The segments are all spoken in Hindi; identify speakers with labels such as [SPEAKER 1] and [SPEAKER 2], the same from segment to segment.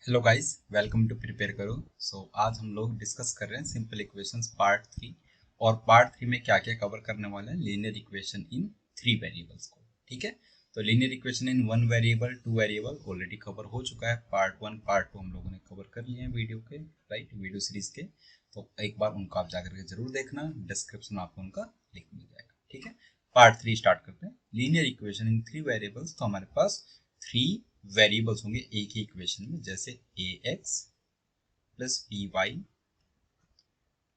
[SPEAKER 1] Hello guys, welcome to prepare करो। आज हम लोग डिस्कस कर रहे हैं सिंपल इक्वेशंस पार्ट 3। और पार्ट 3 में क्या क्या कवर करने वाले हैं, लीनियर इक्वेशन इन 3 वेरिएबल्स को। ठीक है, तो linear equation in 1 variable 2 variable already cover हो चुका है। पार्ट 1 पार्ट 2 हम लोगों ने कवर कर लिए हैं वीडियो के, राइट, वीडियो सीरीज के। तो एक बार उनको आप जाकर के जरूर देखना, डिस्क्रिप्शन में आपको उनका लिंक मिल जाएगा। ठीक है, पार्ट 3 स्टार्ट करते हैं। लीनियर इक्वेशन इन 3 वेरिएबल्स, तो हमारे पास 3 वेरिएबल्स होंगे एक ही इक्वेशन में, जैसे a x plus b y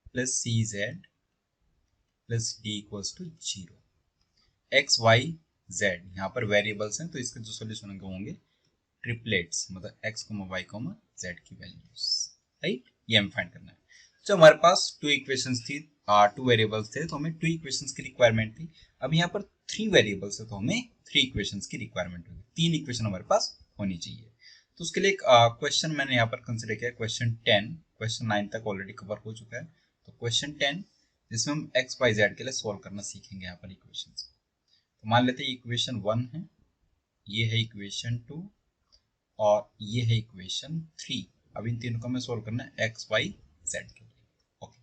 [SPEAKER 1] plus c z plus d equals to 0। X y z यहाँ पर वेरिएबल्स हैं, तो इसके जो सोल्यूशन होंगे ट्रिपलेट्स, मतलब x comma y comma z की वैल्यूज, राइट, ये हमें फाइंड करना है। तो हमारे पास टू इक्वेशंस थी, टू वेरिएबल्स थे, तो हमें टू इक्वेशंस की रिक्वायरमेंट थी। अब यहाँ पर 3 वेरिएबल्स है, तो हमें 3 इक्वेशंस की रिक्वायरमेंट होगी, 3 इक्वेशन हमारे पास होनी चाहिए। तो उसके लिए एक क्वेश्चन मैंने यहाँ पर कंसिडर किया, क्वेश्चन 10। क्वेश्चन 9 तक ऑलरेडी कवर हो चुका है, तो क्वेश्चन 10 जिसमें हम एक्स वाई जेड के लिए सॉल्व करना सीखेंगे यहाँ पर इक्वेशन। तो मान लेते हैं इक्वेशन 1 है, ये है इक्वेशन 2 और ये है इक्वेशन 3। अब इन तीनों को हमें सॉल्व करना है एक्स वाई जेड के लिए। Okay,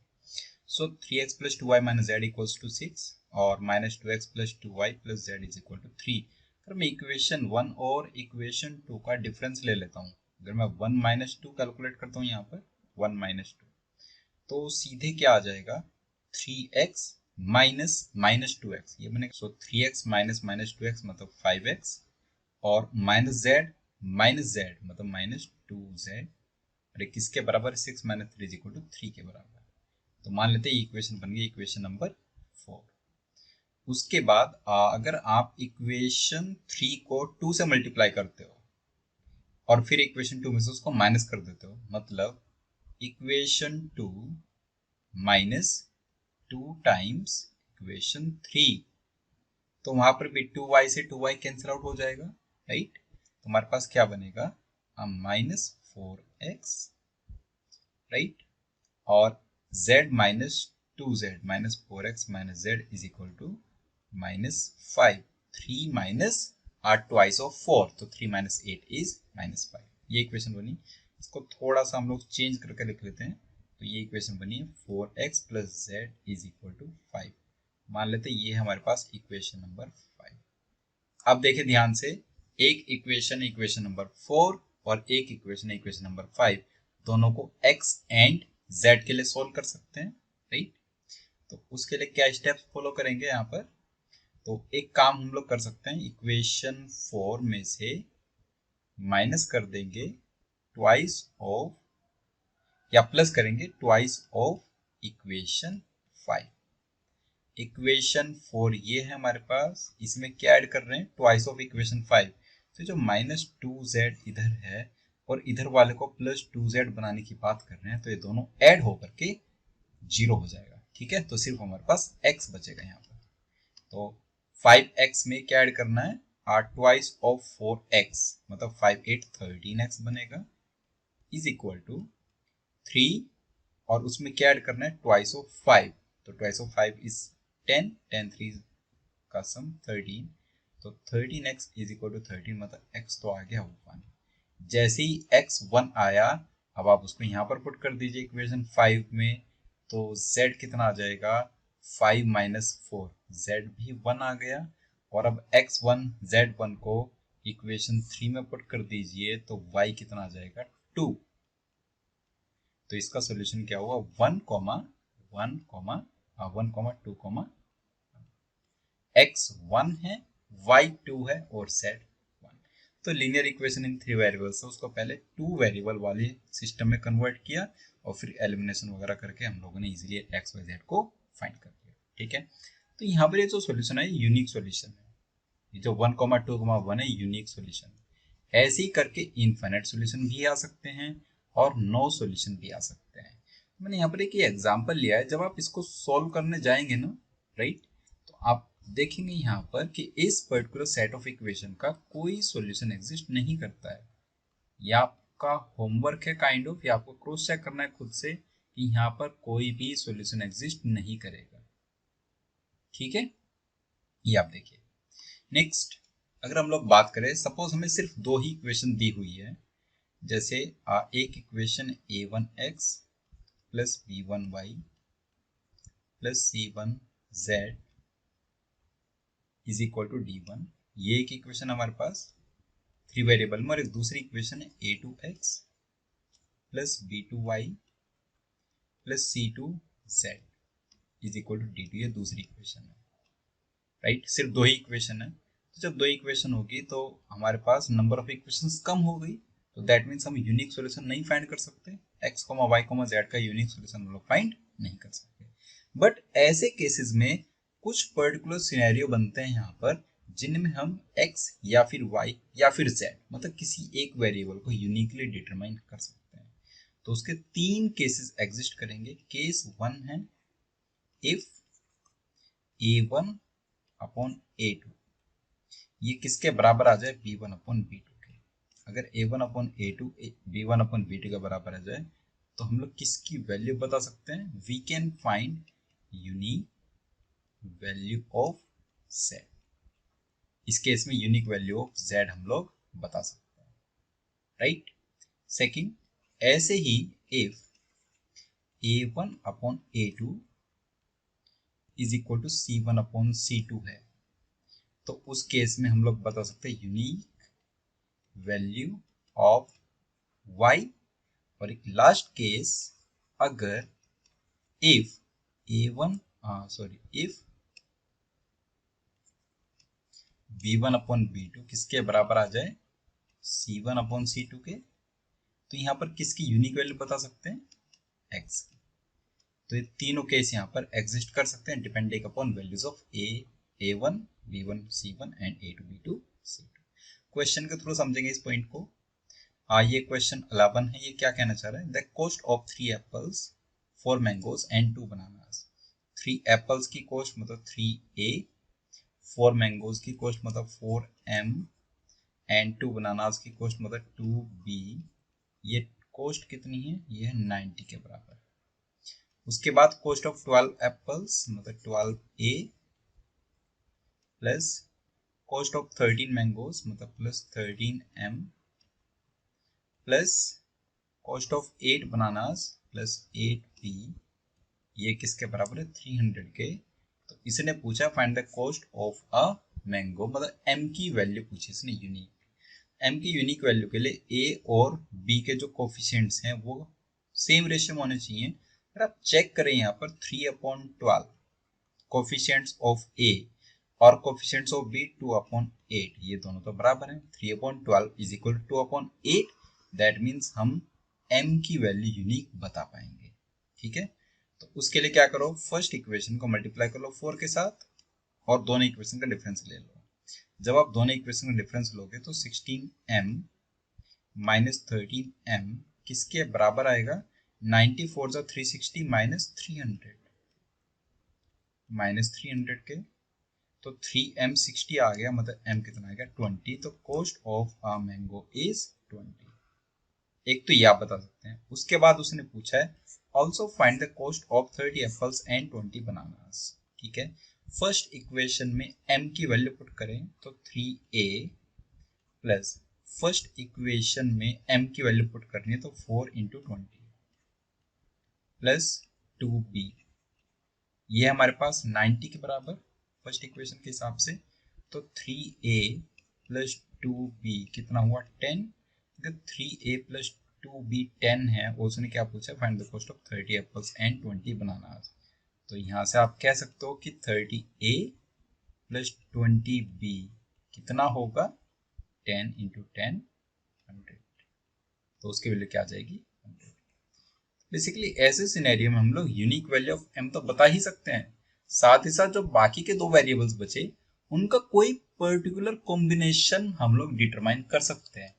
[SPEAKER 1] so 3x plus 2y minus z equals to 6 और minus 2x plus 2y plus z is equal to 3। अगर मैं इक्वेशन 1 और इक्वेशन 2 का डिफरेंस ले लेता हूँ, अगर मैं 1 माइनस 2 कैलकुलेट करता हूँ यहाँ पर 1 माइनस 2, तो सीधे क्या आ जाएगा 3x माइनस माइनस 2x, ये बनेगा। सो 3x माइनस माइनस 2x मतलब 5x और माइनस जेड मतलब माइनस 2z, और किसके बराबर 6 माइनस 3 इज इक्वल टू 3 के बराबर। तो मान लेते हैं इक्वेशन बन गई इक्वेशन नंबर 4। उसके बाद अगर आप इक्वेशन 3 को 2 से मल्टीप्लाई करते हो और फिर इक्वेशन 2 में से उसको माइनस कर देते हो, मतलब इक्वेशन 2 माइनस 2 टाइम्स इक्वेशन 3, तो वहां पर भी 2y से 2y कैंसिल आउट हो जाएगा, राइट। तो हमारे पास क्या बनेगा, माइनस 4x, राइट, और z minus 2z minus 4x minus z is equal to minus 5। 3 minus 8 twice of 4, तो 3 माइनस 8 इज माइनस 5। ये इक्वेशन बनी। इसको थोड़ा सा हम लोग चेंज करके लिख लेते हैं, तो ये इक्वेशन बनी 4x plus z is equal to 5। मान लेते हैं ये हमारे पास इक्वेशन नंबर 5। अब देखिए ध्यान से, एक इक्वेशन नंबर 4 और एक इक्वेशन नंबर 5, दोनों को x एंड z के लिए सोल्व कर सकते हैं, राइट। तो उसके लिए क्या स्टेप्स फॉलो करेंगे यहाँ पर, तो एक काम हम लोग कर सकते हैं, इक्वेशन 4 में से माइनस कर देंगे ट्वाइस ऑफ, या प्लस करेंगे ट्वाइस ऑफ इक्वेशन 5। इक्वेशन 4 ये है हमारे पास, इसमें क्या ऐड कर रहे हैं, ट्वाइस ऑफ इक्वेशन 5। तो जो माइनस 2z इधर है और इधर वाले को प्लस 2z बनाने की बात कर रहे हैं, तो ये दोनों ऐड होकर के 0 हो जाएगा। ठीक है, तो सिर्फ हमारे पास x बचेगा यहाँ पर। तो 5x में क्या ऐड करना है, ट्वाइस ऑफ 4x, मतलब 5 8 13x बनेगा, इज इक्वल टू 3, और उसमें क्या ऐड करना है, ट्वाइस ऑफ 5, तो ट्वाइस ऑफ 5 इज 10, 10 3 का सम 13, तो 13x इज इक्वल टू 13, मतलब x तो आ गया 1। जैसे ही x 1 आया, अब आप उसको यहाँ पर पुट कर दीजिए इक्वेशन 5 में, तो z कितना आ जाएगा, 5 माइनस 4, z भी 1 आ गया। और अब x1 z1 को इक्वेशन 3 में पुट कर दीजिए, तो y कितना आ जाएगा 2। तो इसका सोल्यूशन क्या हुआ, 1 comma 1 comma 1 comma 2 comma, x 1 है, y 2 है और z 1। तो लीनियर इक्वेशन इन 3 वेरिएबल्स है, उसको पहले 2 वेरिएबल वाले सिस्टम में कन्वर्ट किया और फिर एलिमिनेशन वगैरह करके हम लोगों ने इजीली x y z को फाइंड कर लिया। ठीक है, तो यहाँ पर ये जो सोल्यूशन है यूनिक सोल्यूशन है, ये जो 1 2 1 है यूनिक सोल्यूशन। ऐसे ही करके इनफाइनाइट सोल्यूशन भी आ सकते हैं और नो सोल्यूशन भी आ सकते हैं। मैंने यहाँ पर एक एग्जांपल लिया है, जब आप इसको सॉल्व करने जाएंगे ना, राइट, तो आप देखेंगे यहाँ पर कि इस पर्टिकुलर सेट ऑफ इक्वेशन का कोई सॉल्यूशन एग्जिस्ट नहीं करता है। ये आपका होमवर्क है काइंड ऑफ, या आपको क्रॉस चेक करना है खुद से कि यहाँ पर कोई भी सॉल्यूशन एग्जिस्ट नहीं करेगा। ठीक है, ये आप देखिए। नेक्स्ट, अगर हम लोग बात करें, सपोज हमें सिर्फ 2 ही इक्वेशन दी हुई है, जैसे एक equation a1x plus b1y plus c1z is equal to d1, ये एक इक्वेशन हमारे पास 3 वेरिएबल में, और एक दूसरी इक्वेशन है a2x plus b2y plus c2z is equal to d2, ये दूसरी इक्वेशन है, राइट। सिर्फ दो ही इक्वेशन है, तो जब दो इक्वेशन होगी तो हमारे पास नंबर ऑफ इक्वेशंस कम हो गई, तो दैट मीन्स हम यूनिक सॉल्यूशन नहीं फाइंड कर सकते, x, y, z का यूनिक सॉल्यूशन हम लोग फाइंड नहीं कर सकते। बट ऐसे केसेस में कुछ पर्टिकुलर सिनेरियो बनते हैं यहाँ पर, जिनमें हम x या फिर y या फिर z, मतलब किसी एक वेरिएबल को यूनिकली डिटरमाइन कर सकते हैं। तो उसके 3 केसेस एग्जिस्ट करेंगे। केस 1 है इफ a1 अपॉन a2 ये किसके बराबर आ जाए, b1 अपॉन b2 के। अगर a1 upon a2 b1 upon b2 के बराबर आ जाए तो हम लोग किसकी वैल्यू बता सकते हैं, we can find unique value of z। इस केस में यूनिक वैल्यू ऑफ z हम लोग बता सकते हैं, राइट। सेकंड, ऐसे ही if a1 upon a2 is equal to c1 upon c2 है, तो उस केस में हम लोग बता सकते हैं यूनिक वैल्यू ऑफ y। और एक लास्ट केस, अगर if if b1 upon b2 किसके बराबर आ जाए, c1 अपॉन c2 के, तो यहाँ पर किसकी यूनिक वैल्यू बता सकते हैं, x की। तो ये तीनों केस यहाँ पर एग्जिस्ट कर सकते हैं depending upon values of a1 b1 c1 and a2 b2 c2। Question के थ्रू समझेंगे इस पॉइंट को। ये क्वेश्चन 11 है, ये क्या कहना चाह रहा है, the cost of 3 apples 4 mangoes and 2 bananas. 3 apples की कॉस्ट मतलब 3a, 4 मैंगोज की कॉस्ट मतलब 4m एंड 2 बनानास की कॉस्ट मतलब 2b। ये कॉस्ट कितनी है, ये है 90 के बराबर। उसके बाद कॉस्ट ऑफ 12 एप्पल्स मतलब 12a plus cost of 13 mangoes मतलब plus 13m plus cost of 8 bananas plus 8b, ये किसके बराबर है, 300 के। तो इसने पूछा find the cost of a mango, मतलब m की वैल्यू पूछी इसने यूनिक। m की यूनिक वैल्यू के लिए a और b के जो कोफिशिएंट्स हैं वो सेम रेशियो में होने चाहिए। अगर आप चेक करें यहाँ पर 3/12 कोफिशिएंट्स ऑफ a और कोफिशिएंट्स ऑफ b 2/8, ये दोनों तो बराबर हैं। 3/12 is equal to 2/8, that means हम m की वैल्यू यूनिक बता पाएंगे, ठीक है। तो उसके लिए क्या करो, फर्स्ट इक्वेशन को मल्टीप्लाई कर लो 4 के साथ और दोनों इक्वेशन का डिफरेंस ले लो। जब आप दोनों इक्वेशन का डिफरेंस लोगे तो 16m माइनस 13m किसके बराबर आएगा, 94 जा 360 माइनस 300 के, तो 3m 60 आ गया, मतलब m कितना आएगा 20। तो cost of a mango is 20। एक तो ये आप बता सकते हैं। उसके बाद उसने पूछा है also find the cost of 30 apples and 20 bananas, ठीक है। फर्स्ट इक्वेशन में m की वैल्यू पुट करें तो 3a प्लस फर्स्ट इक्वेशन में m की वैल्यू पुट करनी है तो 4 इंटू 20 प्लस 2b, ये हमारे पास 90 के बराबर फर्स्ट इक्वेशन के हिसाब से। तो 3a प्लस 2b कितना हुआ 10। अगर 3a प्लस 2b 10 है और उसने क्या पूछा, find the cost of 30 apples and 20 bananas. तो यहाँ से आप कह सकते हो कि 30a प्लस 20b कितना होगा, 10 इंटू 10 100। तो उसकी वैल्यू क्या आ जाएगी, 100। बेसिकली ऐसे सिनेरियो में हम लोग यूनिक वैल्यू ऑफ m तो बता ही सकते हैं, साथ ही साथ जो बाकी के 2 वेरिएबल्स बचे उनका कोई पर्टिकुलर कॉम्बिनेशन हम लोग डिटरमाइन कर सकते हैं।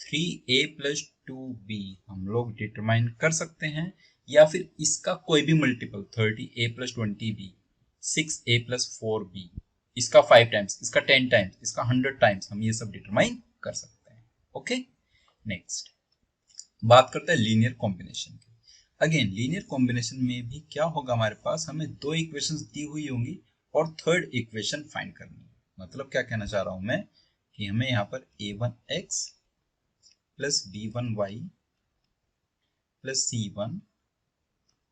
[SPEAKER 1] 3a प्लस 2b हम लोग डिटरमाइन कर सकते हैं, या फिर इसका कोई भी multiple 30a plus 20b, 6a plus 4b, इसका 5 टाइम्स, इसका 10 टाइम्स, इसका 100 टाइम्स, हम ये सब डिटरमाइन कर सकते हैं। ओके, नेक्स्ट बात करते हैं लीनियर कॉम्बिनेशन की। अगेन लीनियर कॉम्बिनेशन में भी क्या होगा, हमारे पास हमें 2 इक्वेशंस दी हुई होंगी और थर्ड इक्वेशन फाइंड करनी है। मतलब क्या कहना चाह रहा हूं मैं कि हमें यहाँ पर a1x plus b1y plus c1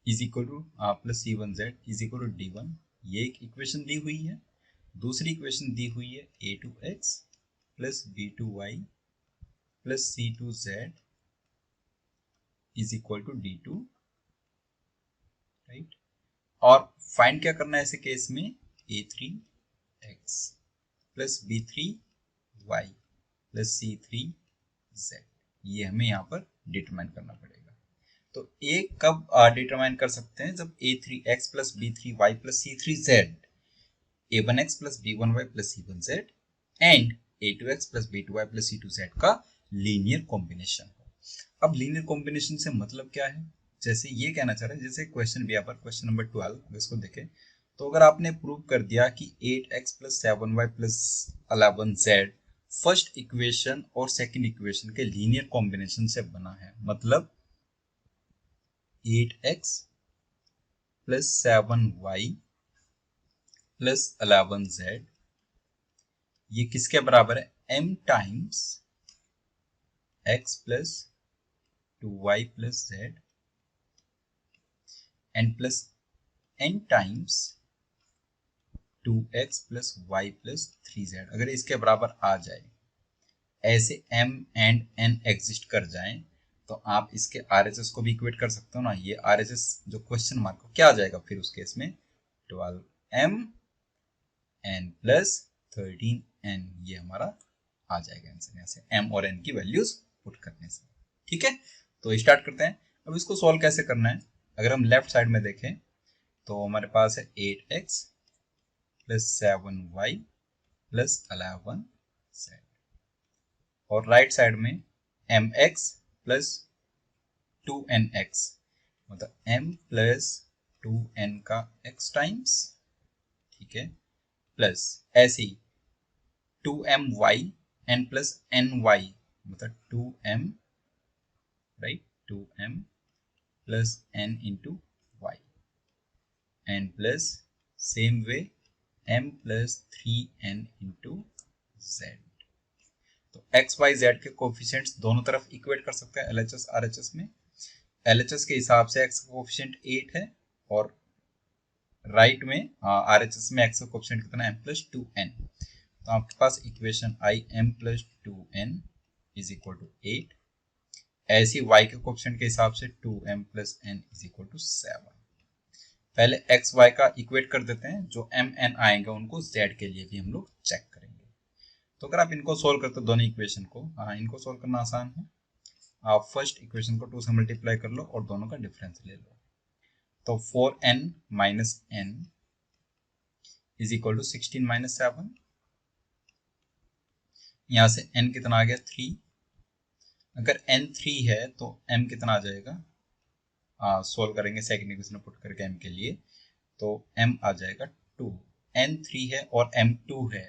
[SPEAKER 1] is equal to plus c1z is equal to d1, ये एक इक्वेशन दी हुई है। दूसरी इक्वेशन दी हुई है a2x plus b2y plus c2z is equal to d2, right. और फाइंड क्या करना है ऐसे केस में, a3x plus b3y plus c3z, ये हमें यहाँ पर डिटरमाइन करना पड़ेगा। तो a कब डिटरमाइन कर सकते हैं, जब a3x plus b3y plus c3z, a1x plus b1y plus c1z and a2x plus b2y plus c2z का लीनियर कॉम्बिनेशन हो। अब लीनियर कॉम्बिनेशन से मतलब क्या है, जैसे ये कहना चाह रहे हैं, जैसे क्वेश्चन भी यहाँ पर क्वेश्चन नंबर 12 इसको देखें, तो अगर आपने प्रूव कर दिया कि 8x plus 7y plus 11z first equation और सेकंड इक्वेशन के लीनियर कॉम्बिनेशन से बना है, मतलब 8x plus 7y plus 11z ये किसके बराबर है, m times x plus 2y plus z and plus n times 2x plus y plus 3z। अगर इसके बराबर आ जाए, ऐसे m एंड n एग्जिस्ट कर जाएं, तो आप इसके RHS को भी इक्वेट कर सकते हो ना। ये RHS जो क्वेश्चन मार्क को क्या आ जाएगा फिर उस केस में, 12m n प्लस 13n, ये हमारा आ जाएगा आंसर यहाँ से m और n की वैल्यूज पुट करने से। ठीक है, तो स्टार्ट करते हैं। अब इसको सॉल्व कैसे करना है, अगर हम लेफ्ट साइड में देखें तो हमारे पास है 8x plus 7y plus 11z, और राइट साइड में mx प्लस 2nx, मतलब m प्लस 2n का x टाइम्स, ठीक है, प्लस ऐसे ही 2my n प्लस ny, मतलब 2m, right, 2m plus n into y and plus same way m plus 3n into z। तो x y z के कोफिशिएंट्स दोनों तरफ इक्वेट कर सकते हैं LHS RHS में। LHS के हिसाब से x का कोफिशिएंट 8 है और राइट में RHS में x का कोफिशिएंट कितना है, m प्लस 2n। तो आपके पास इक्वेशन आई m plus 2n is equal to 8। ऐसी y के कोफिशिएंट के हिसाब से 2m plus n is equal to 7। पहले x y का इक्वेट कर देते हैं, जो m n आएंगे उनको z के लिए भी हम लोग चेक करेंगे। तो अगर आप इनको सोल्व करते हो दोनों इक्वेशन को, इनको सोल्व करना आसान है। आप फर्स्ट इक्वेशन को 2 से मल्टीप्लाई कर लो और दोनों का डिफरेंस ले लो। तो 4n minus n is equal to 16 minus 7, यहाँ से n कितना आ गया 3। अगर n 3 है तो m कितना आ जाएगा, सोल्व करेंगे सेकंड इक्वेशन पुट करके m के लिए, तो m आ जाएगा 2। n 3 है और m 2 है,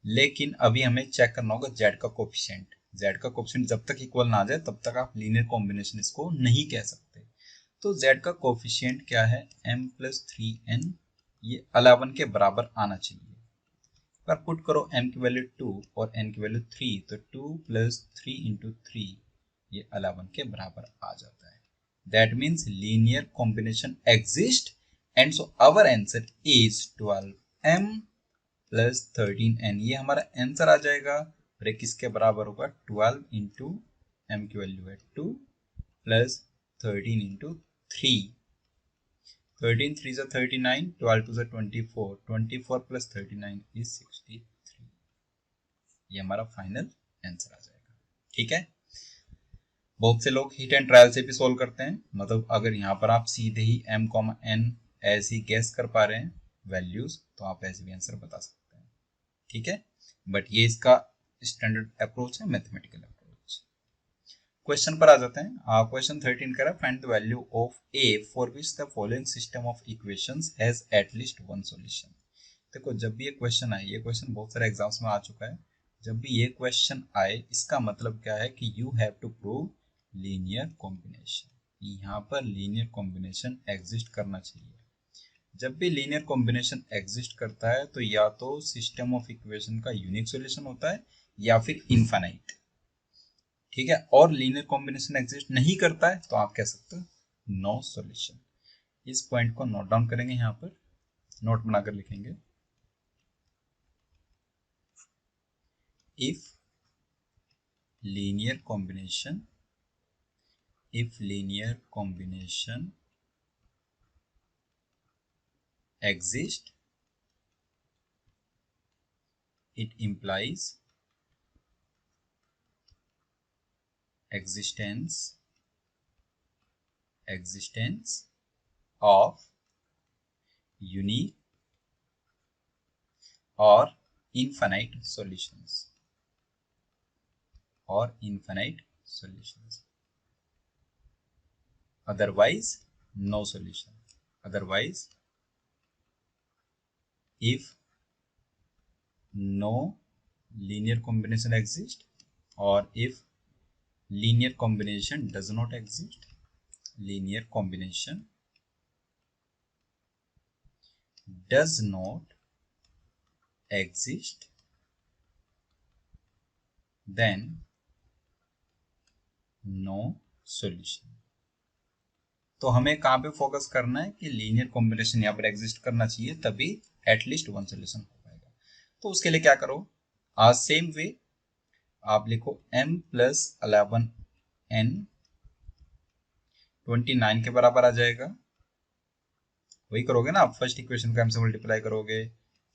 [SPEAKER 1] लेकिन अभी हमें चेक करना होगा z का कोफिशिएंट। z का कोफिशिएंट जब तक इक्वल ना आ जाए तब तक आप लीनियर कॉम्बिनेशन इसको नहीं कह सकते। तो z का कोफिशिएंट क्या है, m प्लस 3n, ये 11 के बराबर आना चाहिए। अगर पुट करो m की वैल्यू 2 और n की वैल्यू 3, तो 2 प्लस 3 इंटू 3 ये 11 के बराबर आ जाता है। That means linear combination exists, and so our answer is 12m plus 13n। ये हमारा आंसर आ जाएगा और ये किसके बराबर होगा, 12 इंटू m की वैल्यू है 2 प्लस 13 इंटू 3, 13 3 जा 39, 12 2 जा 24, 24 प्लस 39 इज 63। ये हमारा फाइनल आंसर आ जाएगा। ठीक है, बहुत से लोग हिट एंड ट्रायल से भी सोल्व करते हैं, मतलब अगर यहाँ पर आप सीधे ही m, n ऐसे ही गैस कर पा रहे हैं वैल्यूज, तो आप ऐसे भी आंसर बता सकते हैं। ठीक है, बट ये इसका स्टैंडर्ड अप्रोच है, मैथमेटिकल अप्रोच। क्वेश्चन पर आ जाते हैं। क्वेश्चन 13 कह रहा है find the value of a for which the following system of equations has at least one solution. देखो, जब भी ये क्वेश्चन आए, ये क्वेश्चन बहुत सारे एग्जाम्स में आ चुका है, जब भी ये क्वेश्चन आए इसका मतलब क्या है कि you have to prove linear combination. यहाँ पर लीनियर कॉम्बिनेशन एग्जिस्ट करना चाहिए। जब भी लीनियर कॉम्बिनेशन एग्जिस्ट करता है तो या तो सिस्टम ऑफ इक्वेशन का यूनिक सॉल्यूशन होता है या फिर इनफाइनाइट। ठीक है, और लीनियर कॉम्बिनेशन एग्जिस्ट नहीं करता है तो आप कह सकते हो नो सॉल्यूशन। इस पॉइंट को नोट डाउन करेंगे, यहाँ पर नोट बनाकर लिखेंगे, if linear combination exist, it implies existence of unique or infinite solutions otherwise no solution. Otherwise, if no linear combination exists or if linear combination does not exist, linear combination does not exist, then no solution. तो हमें कहाँ पे फोकस करना है कि लीनियर कॉम्बिनेशन यहाँ पर एग्जिस्ट करना चाहिए, तभी एटलीस्ट वन सोल्यूशन हो पाएगा। तो उसके लिए क्या करो, आज सेम वे आप लिखो m प्लस 11n 29 के बराबर आ जाएगा। वही करोगे ना आप, फर्स्ट इक्वेशन को m से मल्टीप्लाई करोगे,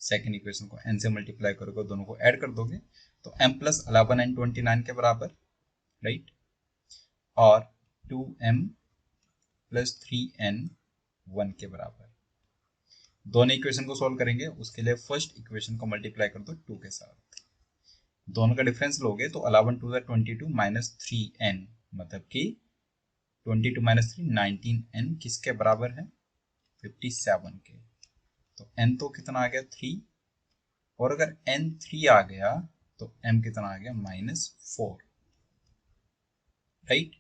[SPEAKER 1] सेकेंड इक्वेशन को n से मल्टीप्लाई करोगे, दोनों को ऐड कर दोगे तो m प्लस 11n 29 के बराबर, राइट, और 2m प्लस 3n 1 के बराबर। दोनों इक्वेशन को सॉल्व करेंगे, उसके लिए फर्स्ट इक्वेशन को मल्टीप्लाई कर दो 2 के साथ, दोनों का डिफरेंस लोगे तो 11 2 22 माइनस 3n, मतलब कि 22 माइनस 3 19n किसके बराबर है, 57 के। तो n तो कितना आ गया 3, और अगर n 3 आ गया तो m कितना आ गया -4, राइट,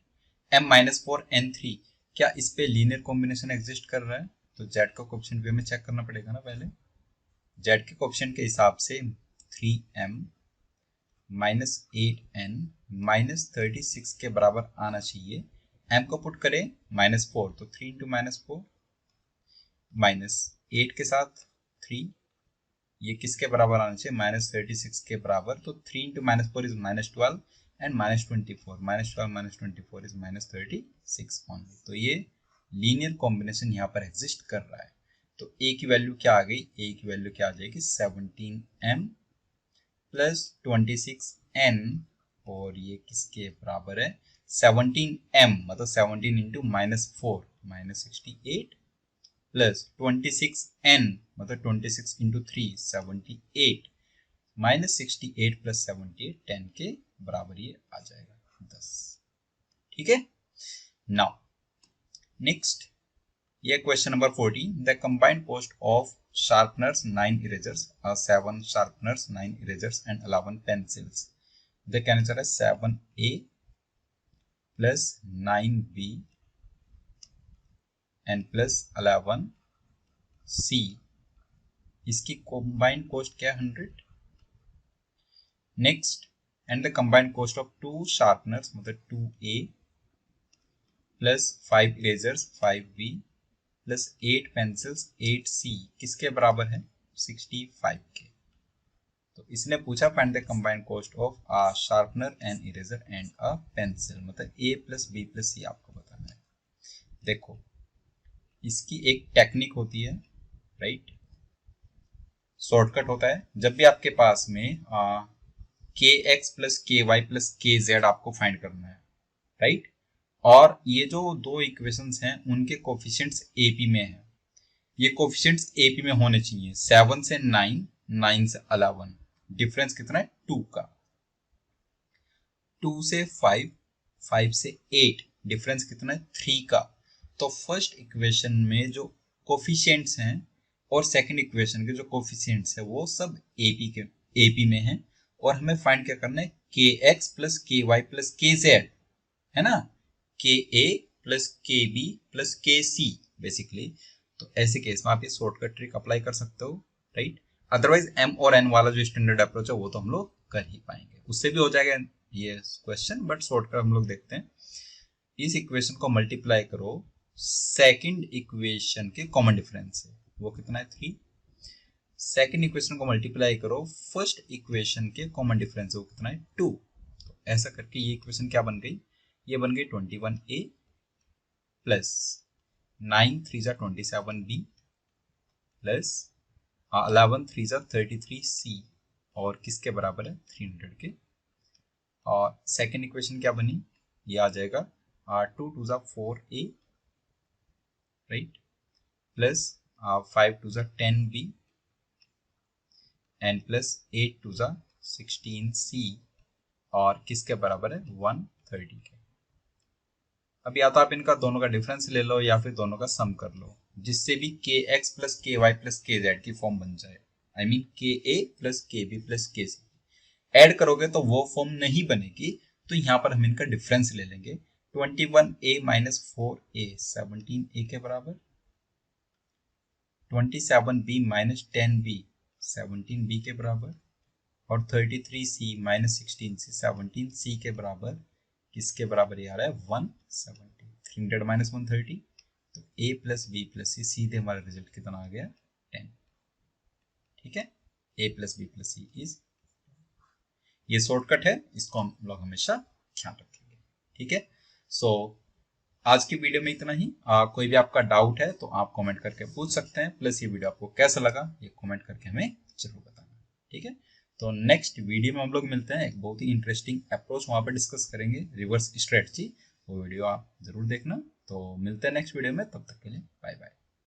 [SPEAKER 1] m -4 n 3। क्या इस पे लीनियर कॉम्बिनेशन एग्जिस्ट कर रहा है, तो z का कोएफिशिएंट वे में चेक करना पड़ेगा ना पहले। z के कोएफिशिएंट के हिसाब से 3m -8n -36 के बराबर आना चाहिए। m को पुट करें -4, तो 3 इंटू -4 -8 के साथ 3, ये किसके बराबर आना चाहिए, -36 के बराबर। तो 3 into -4 is -12 and -24, -12 -24 is -36 only. तो ये लीनियर कॉम्बिनेशन यहाँ पर एग्जिस्ट कर रहा है। तो a की वैल्यू क्या आ गई, a की वैल्यू क्या आ जाएगी 17m प्लस 26n, और ये किसके बराबर है 17m, मतलब 17 इंटू -4 -68 प्लस 26n मतलब 26 इंटू 3 78 -68 प्लस 78 10 के बराबर ये आ जाएगा 10। ठीक है, नाउ नेक्स्ट ये question number 14, the combined cost of sharpeners 9 erasers 7 sharpeners 9 erasers and 11 pencils। the answer है 7a plus 9b and plus 11c। इसकी कंबाइंड कॉस्ट क्या है 100। Next, and the combined cost of 2 sharpeners मतलब 2a plus 5 erasers 5b plus 8 pencils 8c किसके बराबर है 65 के। तो इसने पूछा find the combined cost of a sharpener and eraser and a pencil, मतलब a plus b plus c आपको बताना है। देखो इसकी एक टेक्निक होती है, राइट, शॉर्टकट होता है। जब भी आपके पास में kx plus ky plus kz आपको फाइंड करना है, राइट, और ये जो दो इक्वेशंस हैं उनके कोफिशिएंट्स AP में है, ये कोफिशिएंट्स AP में होने चाहिए। 7 से 9, 9 से 11, डिफरेंस कितना है 2 का। 2 से 5, 5 से 8, डिफरेंस कितना है 3 का। तो फर्स्ट इक्वेशन में जो कोफिशिएंट्स हैं और सेकंड इक्वेशन के जो कोफिशिएंट्स है वो सब AP में है, और हमें फाइंड क्या करना है kx plus ky plus kz, है ना, ka plus kb plus kc basically. तो ऐसे केस में आप ये शॉर्टकट ट्रिक अप्लाई कर सकते हो, राइट। अदरवाइज m और n वाला जो स्टैंडर्ड अप्रोच है वो तो हम लोग कर ही पाएंगे, उससे भी हो जाएगा ये क्वेश्चन, बट शॉर्टकट हम लोग देखते हैं। इस इक्वेशन को मल्टीप्लाई करो सेकंड इक्वेशन के कॉमन डिफरेंस से, वो कितना है 3। सेकंड इक्वेशन को मल्टीप्लाई करो फर्स्ट इक्वेशन के कॉमन डिफरेंस से, वो कितना है 2। तो ऐसा करके ये इक्वेशन क्या बन गई, ये बन गई 21a प्लस 9 3 जा 27b प्लस 11 3 जा 33c और किसके बराबर है 300 के। और सेकंड इक्वेशन क्या बनी, ये आ जाएगा 2 2 जा 4a राइट प्लस 5 2 जा 10b एंड प्लस 8 2 जा 16c और किसके बराबर है 130 के। अब या तो आप इनका दोनों का डिफरेंस ले लो या फिर दोनों का सम कर लो, जिससे भी के एक्स प्लस के वाई प्लस के जेड की फॉर्म बन जाए। आई मीन के ए प्लस के बी प्लस के सी ऐड करोगे तो वो फॉर्म नहीं बनेगी, तो यहाँ पर हम इनका डिफरेंस ले लेंगे। 21a माइनस 4a 17a के बराबर, 27b माइनस 10b 17b के बराबर और 33c माइनस 16c 17c के बराबर, किसके बराबर ये आ रहा है 170। 300 माइनस 130, तो a प्लस बी प्लस सी, सीधे हमारा रिजल्ट कितना आ गया 10। ठीक है, a plus b plus c is, ये शॉर्टकट है, इसको हम लोग हमेशा ध्यान रखेंगे। ठीक है, सो आज की वीडियो में इतना ही। कोई भी आपका डाउट है तो आप कमेंट करके पूछ सकते हैं, प्लस ये वीडियो आपको कैसा लगा ये कमेंट करके हमें जरूर बताना। ठीक है, तो नेक्स्ट वीडियो में हम लोग मिलते हैं, एक बहुत ही इंटरेस्टिंग अप्रोच वहां पर डिस्कस करेंगे, रिवर्स स्ट्रेटजी। वो वीडियो आप जरूर देखना। तो मिलते हैं नेक्स्ट वीडियो में, तब तक के लिए बाय बाय।